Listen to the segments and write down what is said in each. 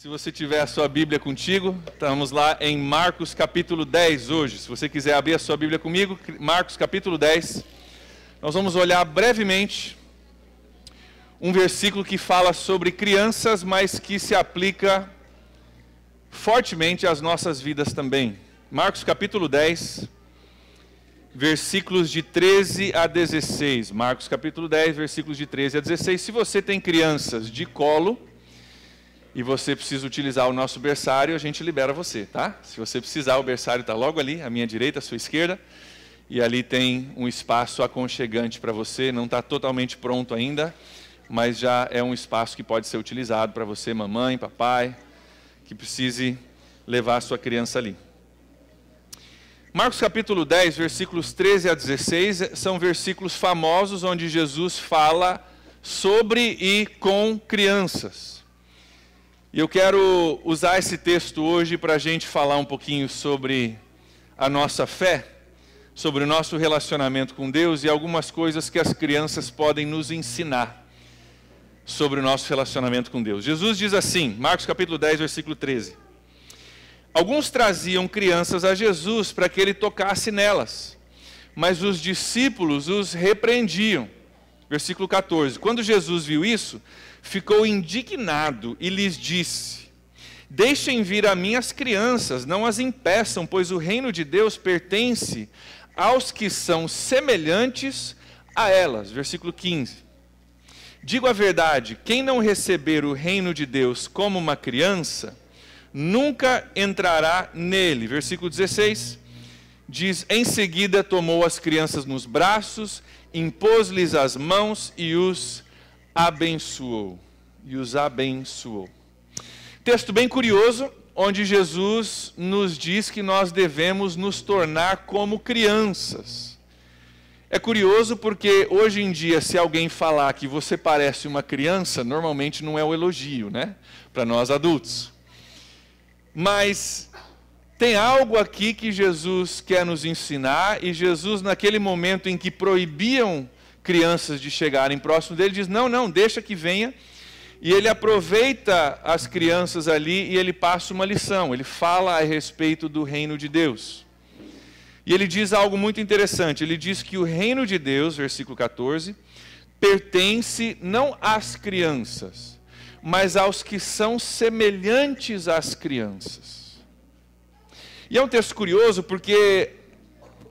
Se você tiver a sua Bíblia contigo, estamos lá em Marcos capítulo 10 hoje. Se você quiser abrir a sua Bíblia comigo, Marcos capítulo 10. Nós vamos olhar brevemente um versículo que fala sobre crianças, mas que se aplica fortemente às nossas vidas também. Marcos capítulo 10, versículos de 13 a 16. Marcos capítulo 10, versículos de 13 a 16. Se você tem crianças de colo e você precisa utilizar o nosso berçário, a gente libera você, tá? Se você precisar, o berçário está logo ali, à minha direita, à sua esquerda. E ali tem um espaço aconchegante para você. Não está totalmente pronto ainda, mas já é um espaço que pode ser utilizado para você, mamãe, papai, que precise levar a sua criança ali. Marcos capítulo 10, versículos 13 a 16, são versículos famosos onde Jesus fala sobre e com crianças. E eu quero usar esse texto hoje para a gente falar um pouquinho sobre a nossa fé, sobre o nosso relacionamento com Deus e algumas coisas que as crianças podem nos ensinar sobre o nosso relacionamento com Deus. Jesus diz assim, Marcos capítulo 10, versículo 13. Alguns traziam crianças a Jesus para que ele tocasse nelas, mas os discípulos os repreendiam. Versículo 14. Quando Jesus viu isso, ficou indignado e lhes disse: deixem vir a mim as crianças, não as impeçam, pois o reino de Deus pertence aos que são semelhantes a elas. Versículo 15. Digo a verdade, quem não receber o reino de Deus como uma criança, nunca entrará nele. Versículo 16, diz, em seguida tomou as crianças nos braços, impôs-lhes as mãos e os abençoou. Texto bem curioso, onde Jesus nos diz que nós devemos nos tornar como crianças. É curioso porque hoje em dia, se alguém falar que você parece uma criança, normalmente não é um elogio, né? Para nós adultos. Mas tem algo aqui que Jesus quer nos ensinar, e Jesus, naquele momento em que proibiam crianças de chegarem próximo dele, diz, não, deixa que venha, e ele aproveita as crianças ali e ele passa uma lição, ele fala a respeito do reino de Deus. E ele diz algo muito interessante, ele diz que o reino de Deus, versículo 14, pertence não às crianças, mas aos que são semelhantes às crianças. E é um texto curioso porque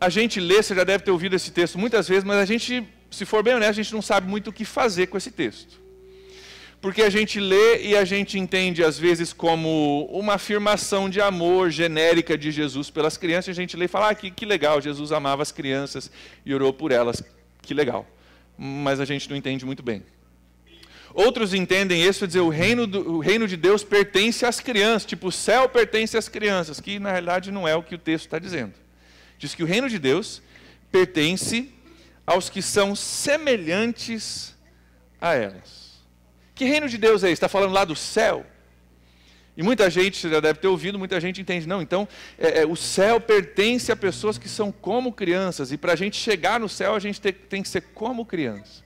a gente lê, você já deve ter ouvido esse texto muitas vezes, mas a gente, se for bem honesto, a gente não sabe muito o que fazer com esse texto. Porque a gente lê e a gente entende às vezes como uma afirmação de amor genérica de Jesus pelas crianças, e a gente lê e fala, que legal, Jesus amava as crianças e orou por elas, que legal. Mas a gente não entende muito bem. Outros entendem isso, dizer, o reino de Deus pertence às crianças, tipo, o céu pertence às crianças, que na realidade não é o que o texto está dizendo. Diz que o reino de Deus pertence aos que são semelhantes a elas. Que reino de Deus é esse? Está falando lá do céu? E muita gente, você já deve ter ouvido, muita gente entende, não, então o céu pertence a pessoas que são como crianças, e para a gente chegar no céu a gente tem que ser como criança.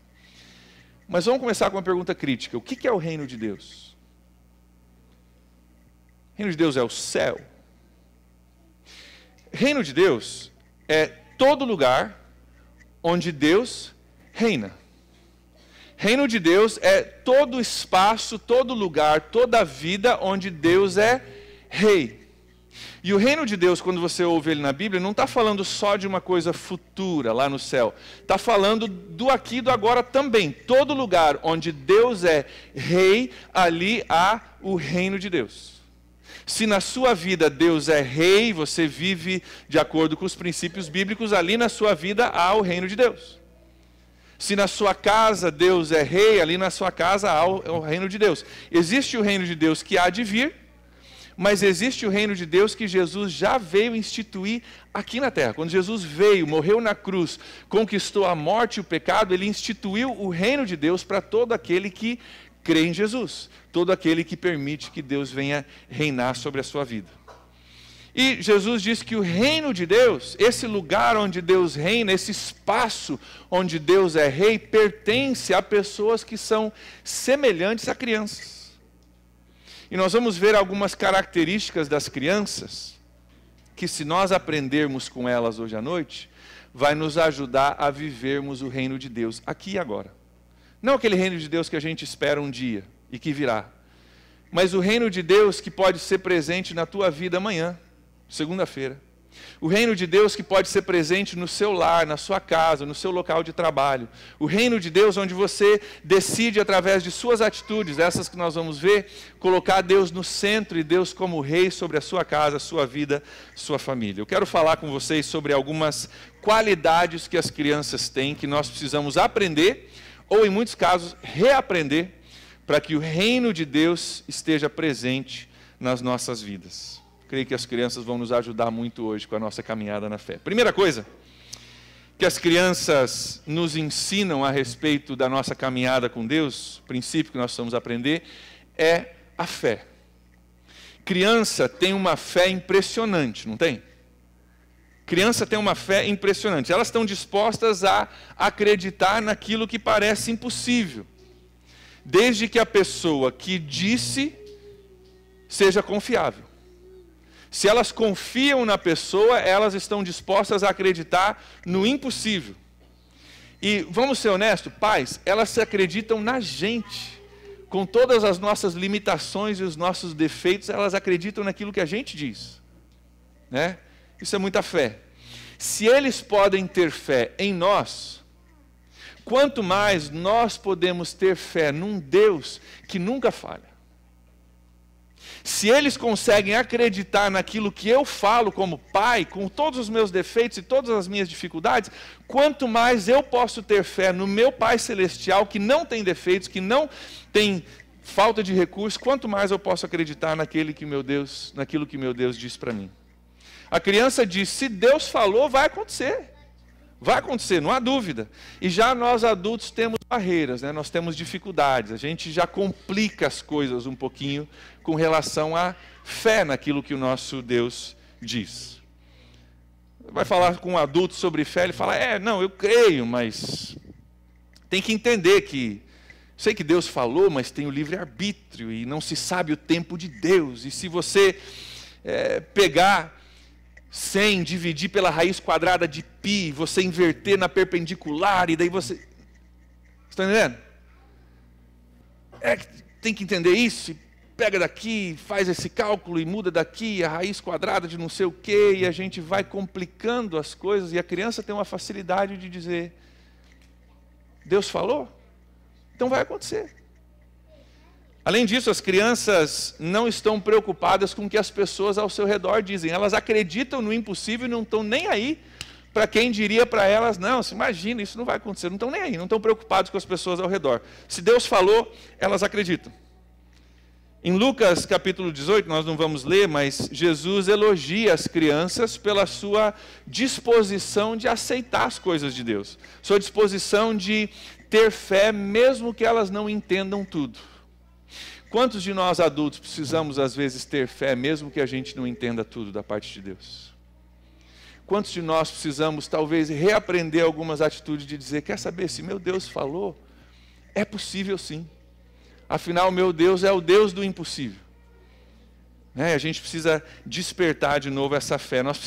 Mas vamos começar com uma pergunta crítica. O que é o reino de Deus? O reino de Deus é o céu. Reino de Deus é todo lugar onde Deus reina. Reino de Deus é todo espaço, todo lugar, toda vida onde Deus é rei. E o reino de Deus, quando você ouve ele na Bíblia, não está falando só de uma coisa futura lá no céu. Está falando do aqui e do agora também. Todo lugar onde Deus é rei, ali há o reino de Deus. Se na sua vida Deus é rei, você vive de acordo com os princípios bíblicos, ali na sua vida há o reino de Deus. Se na sua casa Deus é rei, ali na sua casa há o reino de Deus. Existe o reino de Deus que há de vir, mas existe o reino de Deus que Jesus já veio instituir aqui na terra. Quando Jesus veio, morreu na cruz, conquistou a morte e o pecado, ele instituiu o reino de Deus para todo aquele que crê em Jesus. Todo aquele que permite que Deus venha reinar sobre a sua vida. E Jesus diz que o reino de Deus, esse lugar onde Deus reina, esse espaço onde Deus é rei, pertence a pessoas que são semelhantes a crianças. E nós vamos ver algumas características das crianças, que se nós aprendermos com elas hoje à noite, vai nos ajudar a vivermos o reino de Deus, aqui e agora. Não aquele reino de Deus que a gente espera um dia e que virá, mas o reino de Deus que pode ser presente na tua vida amanhã, segunda-feira. O reino de Deus que pode ser presente no seu lar, na sua casa, no seu local de trabalho. O reino de Deus onde você decide, através de suas atitudes, essas que nós vamos ver, colocar Deus no centro e Deus como rei sobre a sua casa, a sua vida, sua família. Eu quero falar com vocês sobre algumas qualidades que as crianças têm, que nós precisamos aprender, ou em muitos casos, reaprender, para que o reino de Deus esteja presente nas nossas vidas. Creio que as crianças vão nos ajudar muito hoje com a nossa caminhada na fé. Primeira coisa que as crianças nos ensinam a respeito da nossa caminhada com Deus, princípio que nós precisamos aprender, é a fé. Criança tem uma fé impressionante, não tem? Criança tem uma fé impressionante. Elas estão dispostas a acreditar naquilo que parece impossível, desde que a pessoa que disse seja confiável. Se elas confiam na pessoa, elas estão dispostas a acreditar no impossível. E vamos ser honestos, pais, elas se acreditam na gente. Com todas as nossas limitações e os nossos defeitos, elas acreditam naquilo que a gente diz, né? Isso é muita fé. Se eles podem ter fé em nós, quanto mais nós podemos ter fé num Deus que nunca falha. Se eles conseguem acreditar naquilo que eu falo como pai, com todos os meus defeitos e todas as minhas dificuldades, quanto mais eu posso ter fé no meu Pai Celestial, que não tem defeitos, que não tem falta de recursos, quanto mais eu posso acreditar naquilo que meu Deus diz para mim. A criança diz, se Deus falou, vai acontecer. Vai acontecer, não há dúvida. E já nós adultos temos barreiras, né? Nós temos dificuldades. A gente já complica as coisas um pouquinho com relação à fé naquilo que o nosso Deus diz. Vai falar com um adulto sobre fé, ele fala, não, eu creio, mas tem que entender que, sei que Deus falou, mas tem o livre-arbítrio e não se sabe o tempo de Deus. E se você pegar 100, dividir pela raiz quadrada de π, você inverter na perpendicular, e daí você... Está entendendo? Tem que entender isso, e pega daqui, faz esse cálculo, e muda daqui, a raiz quadrada de não sei o quê, e a gente vai complicando as coisas, e a criança tem uma facilidade de dizer, Deus falou? Então vai acontecer. Além disso, as crianças não estão preocupadas com o que as pessoas ao seu redor dizem. Elas acreditam no impossível e não estão nem aí para quem diria para elas, não, se imagina, isso não vai acontecer. Não estão nem aí, não estão preocupados com as pessoas ao redor. Se Deus falou, elas acreditam. Em Lucas capítulo 18, nós não vamos ler, mas Jesus elogia as crianças pela sua disposição de aceitar as coisas de Deus. Sua disposição de ter fé, mesmo que elas não entendam tudo. Quantos de nós adultos precisamos às vezes ter fé, mesmo que a gente não entenda tudo da parte de Deus? Quantos de nós precisamos talvez reaprender algumas atitudes de dizer, quer saber, se meu Deus falou, é possível sim. Afinal, meu Deus é o Deus do impossível. A gente precisa despertar de novo essa fé. Nós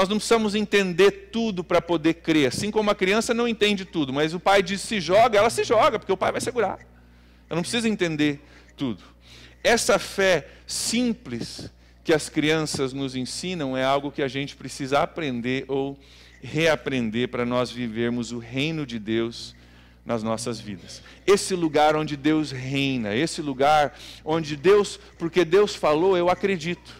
não precisamos entender tudo para poder crer. Assim como a criança não entende tudo, mas o pai diz se joga, ela se joga, porque o pai vai segurar. Eu não preciso entender tudo. Essa fé simples que as crianças nos ensinam é algo que a gente precisa aprender ou reaprender para nós vivermos o reino de Deus nas nossas vidas. Esse lugar onde Deus reina, esse lugar onde Deus, porque Deus falou, eu acredito.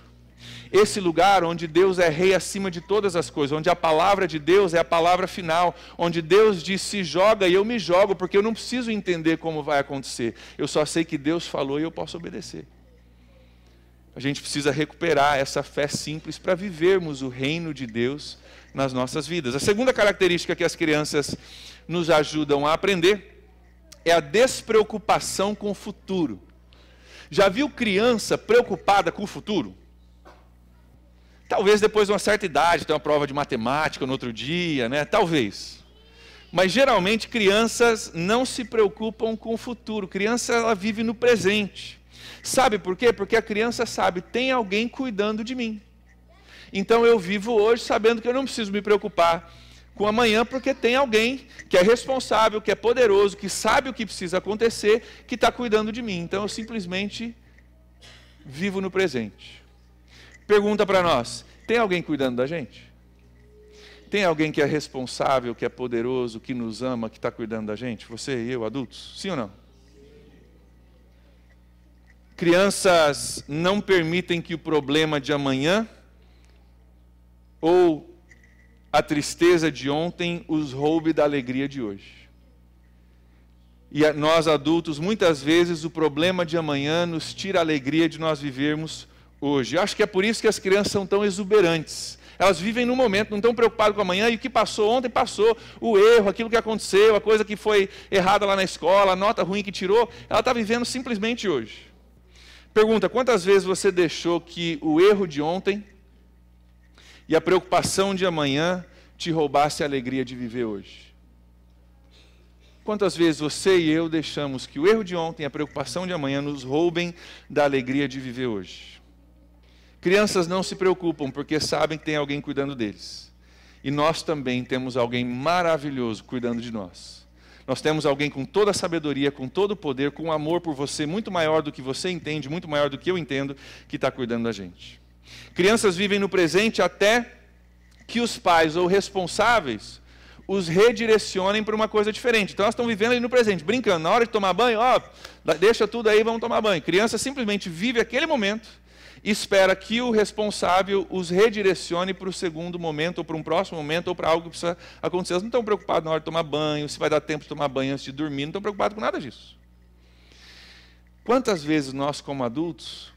Esse lugar onde Deus é rei acima de todas as coisas, onde a palavra de Deus é a palavra final, onde Deus diz se joga e eu me jogo, porque eu não preciso entender como vai acontecer. Eu só sei que Deus falou e eu posso obedecer. A gente precisa recuperar essa fé simples para vivermos o reino de Deus nas nossas vidas. A segunda característica que as crianças nos ajudam a aprender é a despreocupação com o futuro. Já viu criança preocupada com o futuro? Talvez depois de uma certa idade, tem uma prova de matemática no outro dia, né? Talvez. Mas geralmente crianças não se preocupam com o futuro. Criança, ela vive no presente. Sabe por quê? Porque a criança sabe, tem alguém cuidando de mim. Então eu vivo hoje sabendo que eu não preciso me preocupar com amanhã, porque tem alguém que é responsável, que é poderoso, que sabe o que precisa acontecer, que está cuidando de mim. Então eu simplesmente vivo no presente. Pergunta para nós, tem alguém cuidando da gente? Tem alguém que é responsável, que é poderoso, que nos ama, que está cuidando da gente? Você e eu, adultos? Sim ou não? Crianças não permitem que o problema de amanhã ou a tristeza de ontem os roube da alegria de hoje. E nós adultos, muitas vezes, o problema de amanhã nos tira a alegria de nós vivermos hoje. Eu acho que é por isso que as crianças são tão exuberantes. Elas vivem no momento, não estão preocupadas com amanhã, e o que passou ontem passou, o erro, aquilo que aconteceu, a coisa que foi errada lá na escola, a nota ruim que tirou, ela está vivendo simplesmente hoje. Pergunta, quantas vezes você deixou que o erro de ontem e a preocupação de amanhã te roubasse a alegria de viver hoje? Quantas vezes você e eu deixamos que o erro de ontem e a preocupação de amanhã nos roubem da alegria de viver hoje? Crianças não se preocupam porque sabem que tem alguém cuidando deles. E nós também temos alguém maravilhoso cuidando de nós. Nós temos alguém com toda a sabedoria, com todo o poder, com amor por você, muito maior do que você entende, muito maior do que eu entendo, que está cuidando da gente. Crianças vivem no presente até que os pais ou responsáveis os redirecionem para uma coisa diferente. Então elas estão vivendo ali no presente, brincando. Na hora de tomar banho, deixa tudo aí, vamos tomar banho. Criança simplesmente vive aquele momento e espera que o responsável os redirecione para o segundo momento, ou para um próximo momento, ou para algo que precisa acontecer. Elas não estão preocupadas na hora de tomar banho, se vai dar tempo de tomar banho antes de dormir, não estão preocupadas com nada disso. Quantas vezes nós, como adultos,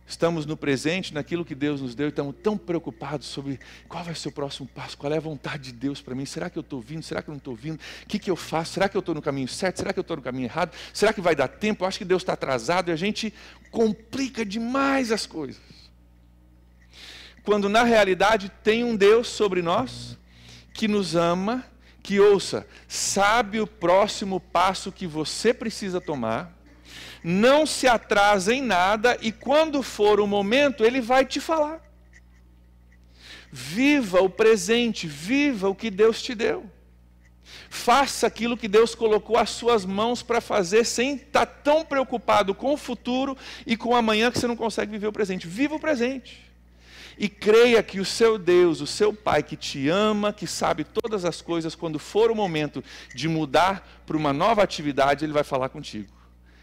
estamos no presente, naquilo que Deus nos deu, e estamos tão preocupados sobre qual vai ser o próximo passo, qual é a vontade de Deus para mim, será que eu estou ouvindo, será que eu não estou ouvindo, o que eu faço, será que eu estou no caminho certo, será que eu estou no caminho errado, será que vai dar tempo, eu acho que Deus está atrasado, e a gente complica demais as coisas. Quando na realidade tem um Deus sobre nós, que nos ama, que ouça, sabe o próximo passo que você precisa tomar, não se atrasa em nada, e quando for o momento, Ele vai te falar. Viva o presente, viva o que Deus te deu. Faça aquilo que Deus colocou às suas mãos para fazer, sem estar tão preocupado com o futuro e com o amanhã que você não consegue viver o presente. Viva o presente. E creia que o seu Deus, o seu Pai que te ama, que sabe todas as coisas, quando for o momento de mudar para uma nova atividade, Ele vai falar contigo.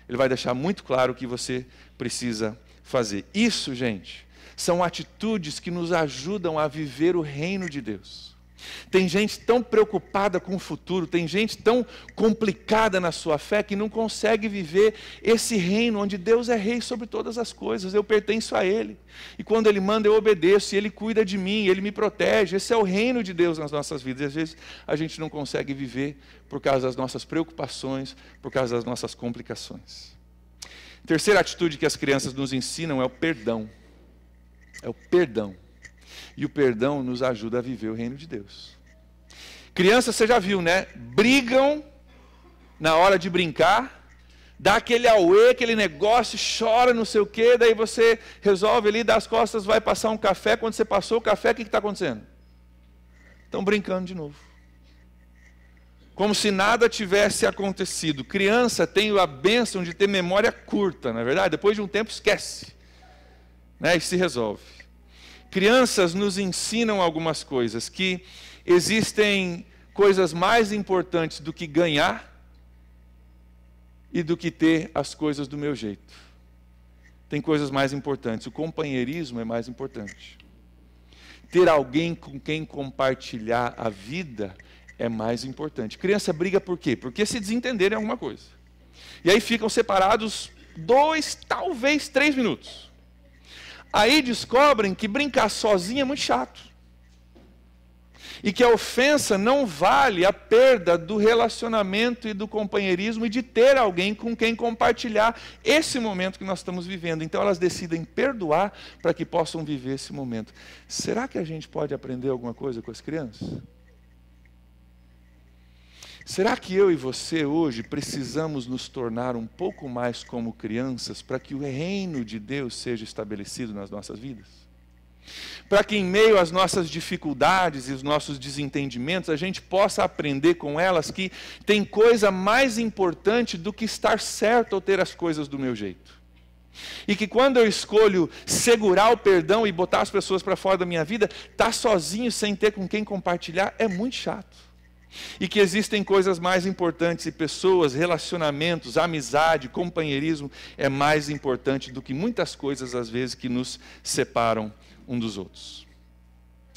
Ele vai deixar muito claro o que você precisa fazer. Isso, gente, são atitudes que nos ajudam a viver o reino de Deus. Tem gente tão preocupada com o futuro, tem gente tão complicada na sua fé que não consegue viver esse reino onde Deus é rei sobre todas as coisas, eu pertenço a Ele. E quando Ele manda eu obedeço, e Ele cuida de mim, Ele me protege. Esse é o reino de Deus nas nossas vidas. E às vezes a gente não consegue viver por causa das nossas preocupações, por causa das nossas complicações. Terceira atitude que as crianças nos ensinam é o perdão. É o perdão. E o perdão nos ajuda a viver o reino de Deus. Crianças, você já viu, né? Brigam na hora de brincar, dá aquele auê, aquele negócio, chora, não sei o quê, daí você resolve ali, dá as costas, vai passar um café. Quando você passou o café, o que está acontecendo? Estão brincando de novo. Como se nada tivesse acontecido. Criança tem a bênção de ter memória curta, não é verdade? Depois de um tempo esquece, né? E se resolve. Crianças nos ensinam algumas coisas, que existem coisas mais importantes do que ganhar e do que ter as coisas do meu jeito. Tem coisas mais importantes. O companheirismo é mais importante. Ter alguém com quem compartilhar a vida é mais importante. Criança briga por quê? Porque se desentenderem alguma coisa. E aí ficam separados 2, talvez 3 minutos. Aí descobrem que brincar sozinho é muito chato. E que a ofensa não vale a perda do relacionamento e do companheirismo e de ter alguém com quem compartilhar esse momento que nós estamos vivendo. Então elas decidem perdoar para que possam viver esse momento. Será que a gente pode aprender alguma coisa com as crianças? Será que eu e você hoje precisamos nos tornar um pouco mais como crianças para que o reino de Deus seja estabelecido nas nossas vidas? Para que em meio às nossas dificuldades e os nossos desentendimentos, a gente possa aprender com elas que tem coisa mais importante do que estar certo ou ter as coisas do meu jeito. E que quando eu escolho segurar o perdão e botar as pessoas para fora da minha vida, estar sozinho sem ter com quem compartilhar é muito chato. E que existem coisas mais importantes e pessoas, relacionamentos, amizade, companheirismo é mais importante do que muitas coisas às vezes que nos separam um dos outros.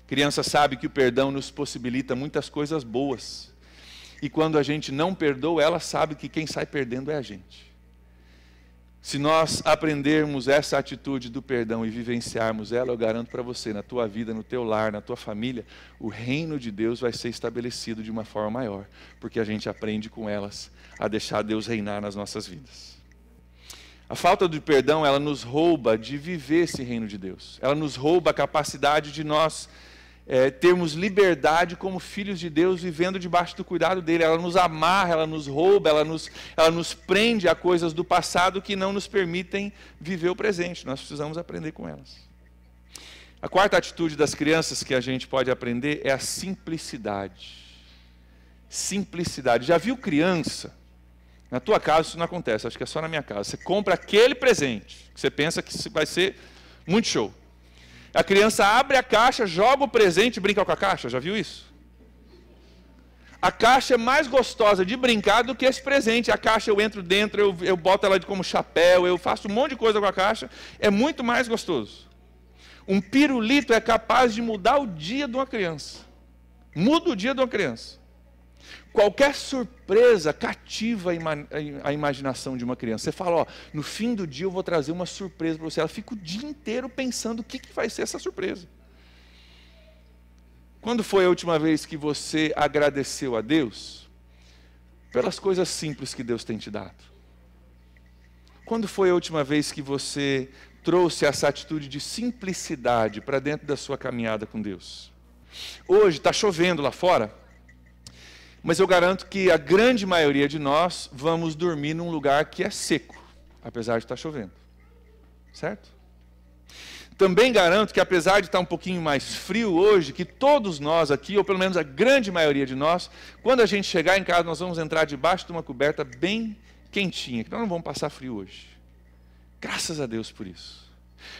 Criança sabe que o perdão nos possibilita muitas coisas boas. E quando a gente não perdoa, ela sabe que quem sai perdendo é a gente. Se nós aprendermos essa atitude do perdão e vivenciarmos ela, eu garanto para você, na tua vida, no teu lar, na tua família, o reino de Deus vai ser estabelecido de uma forma maior, porque a gente aprende com elas a deixar Deus reinar nas nossas vidas. A falta de perdão, ela nos rouba de viver esse reino de Deus. Ela nos rouba a capacidade de nós termos liberdade como filhos de Deus, vivendo debaixo do cuidado dele. Ela nos amarra, ela nos rouba, ela nos prende a coisas do passado que não nos permitem viver o presente. Nós precisamos aprender com elas. A quarta atitude das crianças que a gente pode aprender é a simplicidade. Simplicidade. Já viu criança? Na tua casa isso não acontece, acho que é só na minha casa. Você compra aquele presente, que você pensa que vai ser muito show. A criança abre a caixa, joga o presente e brinca com a caixa. Já viu isso? A caixa é mais gostosa de brincar do que esse presente. A caixa eu entro dentro, eu boto ela como chapéu, eu faço um monte de coisa com a caixa. É muito mais gostoso. Um pirulito é capaz de mudar o dia de uma criança. Muda o dia de uma criança. Qualquer surpresa cativa a imaginação de uma criança. Você fala, ó, no fim do dia eu vou trazer uma surpresa para você. Ela fica o dia inteiro pensando o que vai ser essa surpresa. Quando foi a última vez que você agradeceu a Deus pelas coisas simples que Deus tem te dado? Quando foi a última vez que você trouxe essa atitude de simplicidade para dentro da sua caminhada com Deus? Hoje está chovendo lá fora. Mas eu garanto que a grande maioria de nós vamos dormir num lugar que é seco, apesar de estar chovendo. Certo? Também garanto que apesar de estar um pouquinho mais frio hoje, que todos nós aqui, ou pelo menos a grande maioria de nós, quando a gente chegar em casa, nós vamos entrar debaixo de uma coberta bem quentinha, que nós não vamos passar frio hoje. Graças a Deus por isso.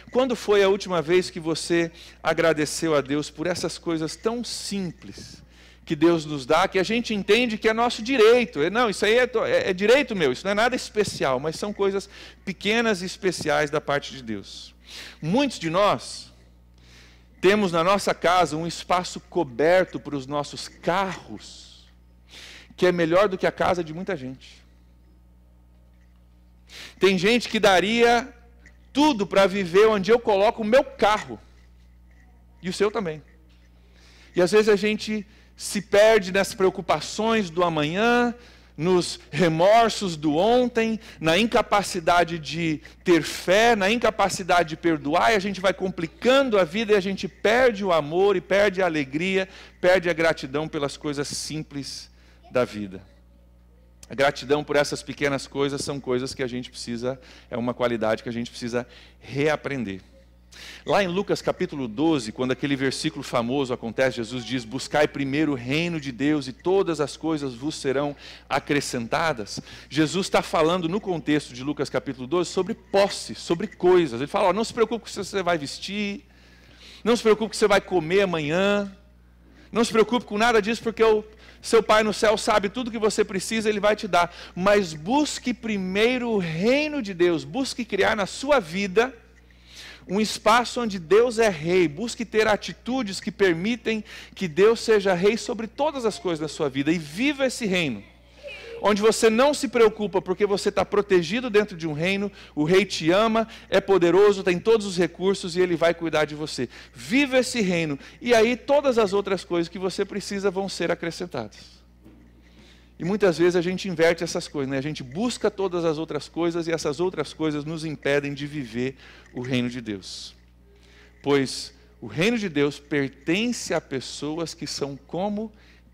Quando foi a última vez que você agradeceu a Deus por essas coisas tão simples que Deus nos dá, que a gente entende que é nosso direito? Não, isso aí é direito meu, isso não é nada especial, mas são coisas pequenas e especiais da parte de Deus. Muitos de nós temos na nossa casa um espaço coberto para os nossos carros, que é melhor do que a casa de muita gente. Tem gente que daria tudo para viver onde eu coloco o meu carro, e o seu também. E às vezes a gente se perde nas preocupações do amanhã, nos remorsos do ontem, na incapacidade de ter fé, na incapacidade de perdoar, e a gente vai complicando a vida e a gente perde o amor e perde a alegria, perde a gratidão pelas coisas simples da vida. A gratidão por essas pequenas coisas são coisas que a gente precisa, é uma qualidade que a gente precisa reaprender. Lá em Lucas capítulo 12, quando aquele versículo famoso acontece, Jesus diz, buscai primeiro o reino de Deus e todas as coisas vos serão acrescentadas. Jesus está falando no contexto de Lucas capítulo 12 sobre posse, sobre coisas. Ele fala, ó, não se preocupe com o que você vai vestir, não se preocupe com o que você vai comer amanhã, não se preocupe com nada disso, porque o seu Pai no céu sabe tudo o que você precisa, Ele vai te dar. Mas busque primeiro o reino de Deus, busque criar na sua vida um espaço onde Deus é rei. Busque ter atitudes que permitem que Deus seja rei sobre todas as coisas da sua vida. E viva esse reino, onde você não se preocupa, porque você está protegido dentro de um reino. O rei te ama, é poderoso, tem todos os recursos e ele vai cuidar de você. Viva esse reino, e aí todas as outras coisas que você precisa vão ser acrescentadas. E muitas vezes a gente inverte essas coisas, né? A gente busca todas as outras coisas e essas outras coisas nos impedem de viver o reino de Deus. Pois o reino de Deus pertence a pessoas que são como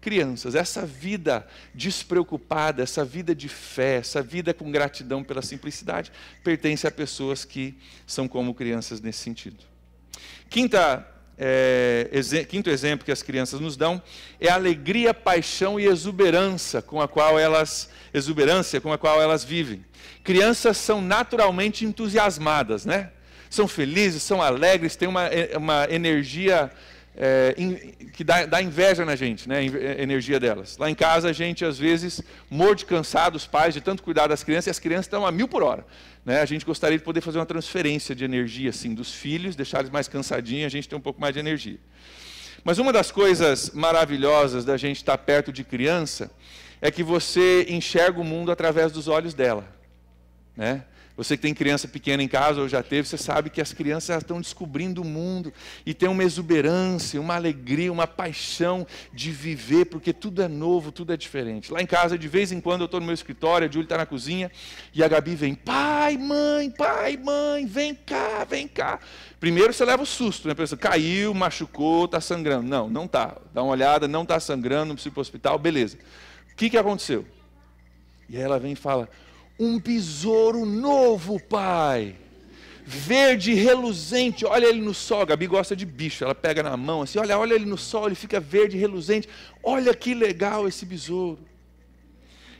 crianças. Essa vida despreocupada, essa vida de fé, essa vida com gratidão pela simplicidade, pertence a pessoas que são como crianças nesse sentido. Quinto exemplo que as crianças nos dão é a alegria, paixão e exuberância com a qual elas vivem. Crianças são naturalmente entusiasmadas, né? São felizes, são alegres, têm uma energia que dá inveja na gente, né? A energia delas. Lá em casa a gente às vezes morre de cansado, os pais de tanto cuidar das crianças, e as crianças estão a 1000 por hora. Né? A gente gostaria de poder fazer uma transferência de energia assim, dos filhos, deixar eles mais cansadinhos, a gente ter um pouco mais de energia. Mas uma das coisas maravilhosas da gente estar perto de criança é que você enxerga o mundo através dos olhos dela, né? Você que tem criança pequena em casa ou já teve, você sabe que as crianças estão descobrindo o mundo e tem uma exuberância, uma alegria, uma paixão de viver, porque tudo é novo, tudo é diferente. Lá em casa, de vez em quando, eu estou no meu escritório, a Júlia está na cozinha e a Gabi vem, pai, mãe, vem cá. Primeiro você leva o susto, né? A pessoa caiu, machucou, está sangrando. Não está. Dá uma olhada, não está sangrando, não precisa ir para o hospital, beleza. O que aconteceu? E aí ela vem e fala, um besouro novo, pai, verde, reluzente, olha ele no sol. A Gabi gosta de bicho, ela pega na mão assim, olha ele no sol, ele fica verde, reluzente, olha que legal esse besouro.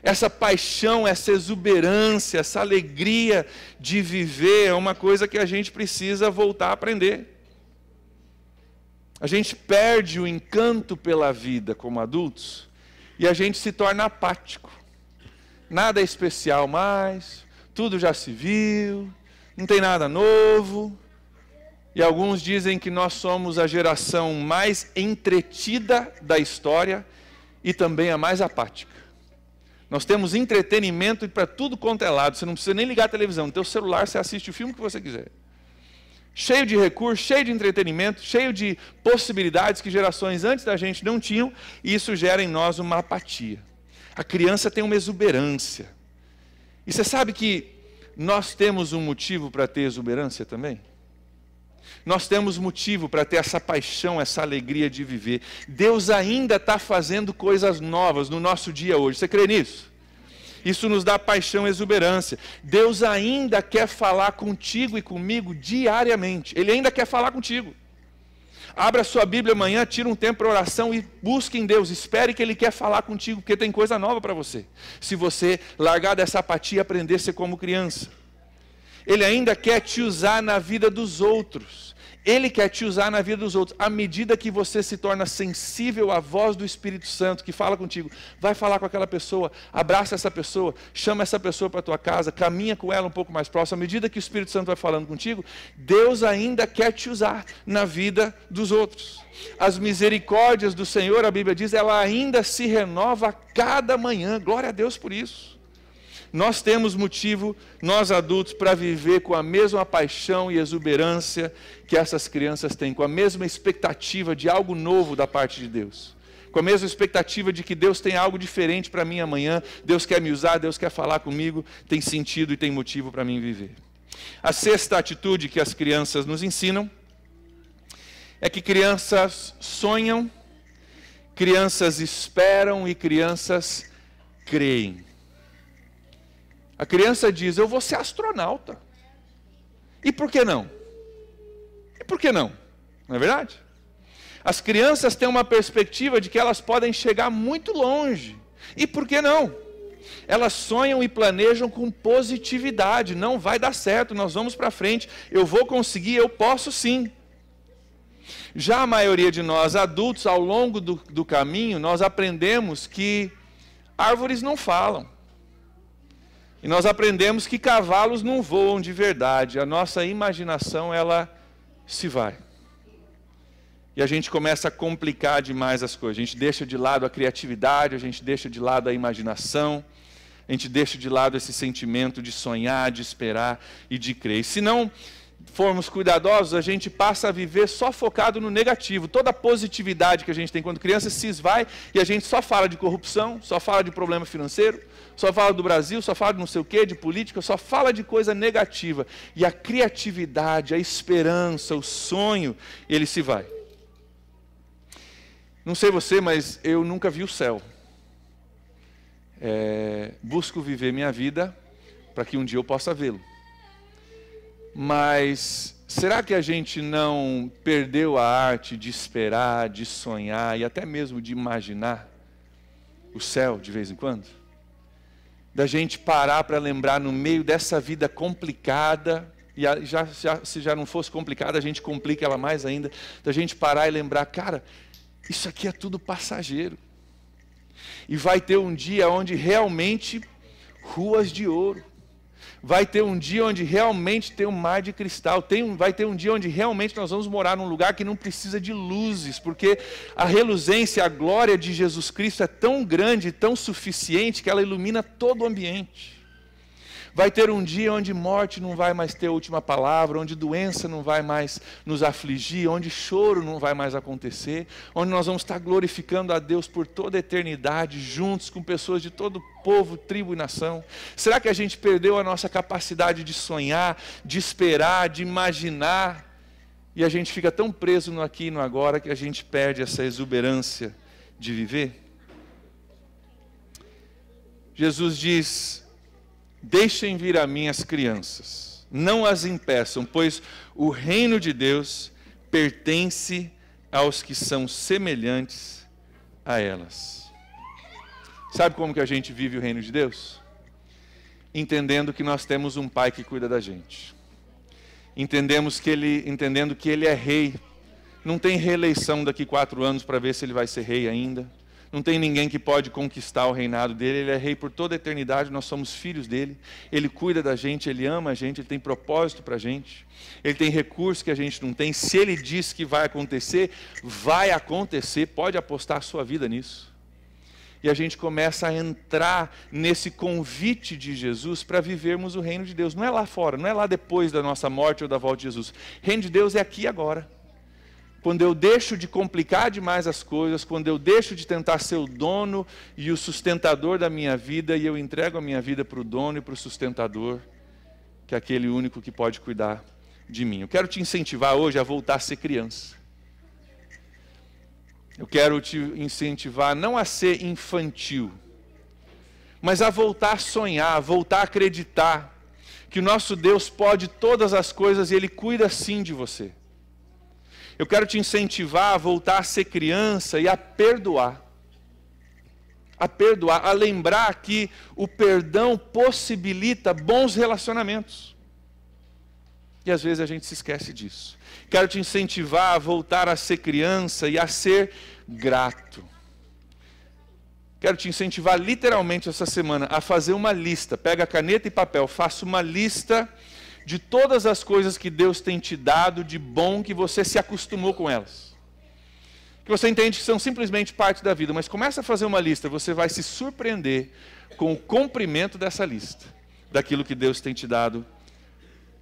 Essa paixão, essa exuberância, essa alegria de viver é uma coisa que a gente precisa voltar a aprender. A gente perde o encanto pela vida como adultos e a gente se torna apático. Nada é especial mais, tudo já se viu, não tem nada novo. E alguns dizem que nós somos a geração mais entretida da história e também a mais apática. Nós temos entretenimento para tudo quanto é lado, você não precisa nem ligar a televisão, no teu celular você assiste o filme que você quiser. Cheio de recursos, cheio de entretenimento, cheio de possibilidades que gerações antes da gente não tinham, e isso gera em nós uma apatia. A criança tem uma exuberância. E você sabe que nós temos um motivo para ter exuberância também? Nós temos motivo para ter essa paixão, essa alegria de viver. Deus ainda está fazendo coisas novas no nosso dia hoje. Você crê nisso? Isso nos dá paixão e exuberância. Deus ainda quer falar contigo e comigo diariamente. Ele ainda quer falar contigo. Abra a sua Bíblia amanhã, tira um tempo para oração e busque em Deus. Espere que Ele quer falar contigo, porque tem coisa nova para você. Se você largar dessa apatia e aprender a ser como criança. Ele ainda quer te usar na vida dos outros. Ele quer te usar na vida dos outros. À medida que você se torna sensível à voz do Espírito Santo, que fala contigo, vai falar com aquela pessoa, abraça essa pessoa, chama essa pessoa para a tua casa, caminha com ela um pouco mais próximo. À medida que o Espírito Santo vai falando contigo, Deus ainda quer te usar na vida dos outros. As misericórdias do Senhor, a Bíblia diz, ela ainda se renova a cada manhã. Glória a Deus por isso. Nós temos motivo, nós adultos, para viver com a mesma paixão e exuberância que essas crianças têm, com a mesma expectativa de algo novo da parte de Deus, com a mesma expectativa de que Deus tem algo diferente para mim amanhã, Deus quer me usar, Deus quer falar comigo, tem sentido e tem motivo para mim viver. A sexta atitude que as crianças nos ensinam é que crianças sonham, crianças esperam e crianças creem. A criança diz, eu vou ser astronauta. E por que não? E por que não? Não é verdade? As crianças têm uma perspectiva de que elas podem chegar muito longe. E por que não? Elas sonham e planejam com positividade. Não vai dar certo, nós vamos para frente. Eu vou conseguir, eu posso sim. Já a maioria de nós adultos, ao longo do caminho, nós aprendemos que árvores não falam. E nós aprendemos que cavalos não voam de verdade. A nossa imaginação, ela se vai. E a gente começa a complicar demais as coisas. A gente deixa de lado a criatividade, a gente deixa de lado a imaginação, a gente deixa de lado esse sentimento de sonhar, de esperar e de crer. E se não formos cuidadosos, a gente passa a viver só focado no negativo. Toda a positividade que a gente tem quando criança se esvai e a gente só fala de corrupção, só fala de problema financeiro, só fala do Brasil, só fala de não sei o quê, de política, só fala de coisa negativa. E a criatividade, a esperança, o sonho, ele se vai. Não sei você, mas eu nunca vi o céu. Busco viver minha vida para que um dia eu possa vê-lo. Mas será que a gente não perdeu a arte de esperar, de sonhar e até mesmo de imaginar o céu de vez em quando? Da gente parar para lembrar no meio dessa vida complicada, e se já não fosse complicada, a gente complica ela mais ainda, da gente parar e lembrar, cara, isso aqui é tudo passageiro. E vai ter um dia onde realmente ruas de ouro. Vai ter um dia onde realmente tem um mar de cristal. Vai ter um dia onde realmente nós vamos morar num lugar que não precisa de luzes, porque a reluzência, a glória de Jesus Cristo é tão grande, tão suficiente, que ela ilumina todo o ambiente. Vai ter um dia onde morte não vai mais ter a última palavra, onde doença não vai mais nos afligir, onde choro não vai mais acontecer, onde nós vamos estar glorificando a Deus por toda a eternidade, juntos com pessoas de todo povo, tribo e nação. Será que a gente perdeu a nossa capacidade de sonhar, de esperar, de imaginar, e a gente fica tão preso no aqui e no agora que a gente perde essa exuberância de viver? Jesus diz: deixem vir a mim as crianças, não as impeçam, pois o reino de Deus pertence aos que são semelhantes a elas. Sabe como que a gente vive o reino de Deus? Entendendo que nós temos um Pai que cuida da gente. Entendendo que Ele é rei. Não tem reeleição daqui 4 anos para ver se Ele vai ser rei ainda. Não tem ninguém que pode conquistar o reinado dele. Ele é rei por toda a eternidade, nós somos filhos dele. Ele cuida da gente, ele ama a gente, ele tem propósito para a gente. Ele tem recursos que a gente não tem. Se ele diz que vai acontecer, pode apostar a sua vida nisso. E a gente começa a entrar nesse convite de Jesus para vivermos o reino de Deus. Não é lá fora, não é lá depois da nossa morte ou da volta de Jesus. O reino de Deus é aqui e agora. Quando eu deixo de complicar demais as coisas, quando eu deixo de tentar ser o dono e o sustentador da minha vida, e eu entrego a minha vida para o dono e para o sustentador, que é aquele único que pode cuidar de mim. Eu quero te incentivar hoje a voltar a ser criança. Eu quero te incentivar não a ser infantil, mas a voltar a sonhar, a voltar a acreditar que o nosso Deus pode todas as coisas e Ele cuida sim de você. Eu quero te incentivar a voltar a ser criança e a perdoar. A lembrar que o perdão possibilita bons relacionamentos. E às vezes a gente se esquece disso. Quero te incentivar a voltar a ser criança e a ser grato. Quero te incentivar literalmente essa semana a fazer uma lista. Pega caneta e papel, faça uma lista de todas as coisas que Deus tem te dado de bom, que você se acostumou com elas. Que você entende que são simplesmente parte da vida, mas começa a fazer uma lista, você vai se surpreender com o comprimento dessa lista, daquilo que Deus tem te dado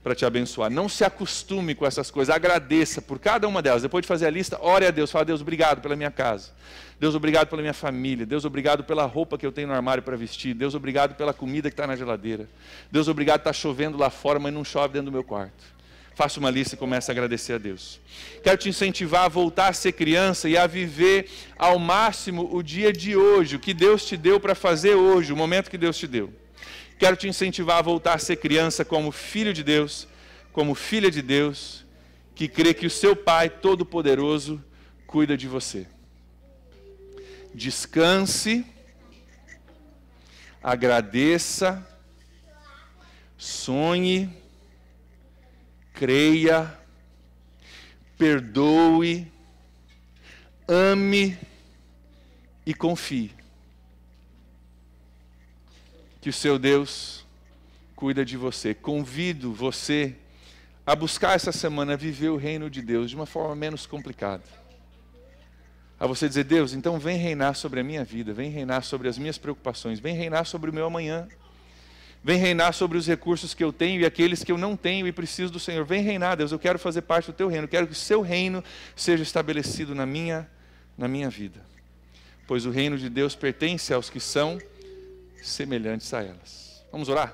para te abençoar. Não se acostume com essas coisas, agradeça por cada uma delas. Depois de fazer a lista, ore a Deus, fala: Deus, obrigado pela minha casa. Deus, obrigado pela minha família. Deus, obrigado pela roupa que eu tenho no armário para vestir. Deus, obrigado pela comida que está na geladeira. Deus, obrigado, está chovendo lá fora, mas não chove dentro do meu quarto. Faça uma lista e comece a agradecer a Deus. Quero te incentivar a voltar a ser criança e a viver ao máximo o dia de hoje, o que Deus te deu para fazer hoje, o momento que Deus te deu. Quero te incentivar a voltar a ser criança como filho de Deus, como filha de Deus, que crê que o seu Pai Todo-Poderoso cuida de você. Descanse, agradeça, sonhe, creia, perdoe, ame e confie. Que o seu Deus cuida de você. Convido você a buscar essa semana viver o reino de Deus de uma forma menos complicada. A você dizer: Deus, então vem reinar sobre a minha vida, vem reinar sobre as minhas preocupações, vem reinar sobre o meu amanhã, vem reinar sobre os recursos que eu tenho e aqueles que eu não tenho e preciso do Senhor. Vem reinar, Deus, eu quero fazer parte do teu reino, eu quero que o seu reino seja estabelecido na minha vida. Pois o reino de Deus pertence aos que são semelhantes a elas. Vamos orar?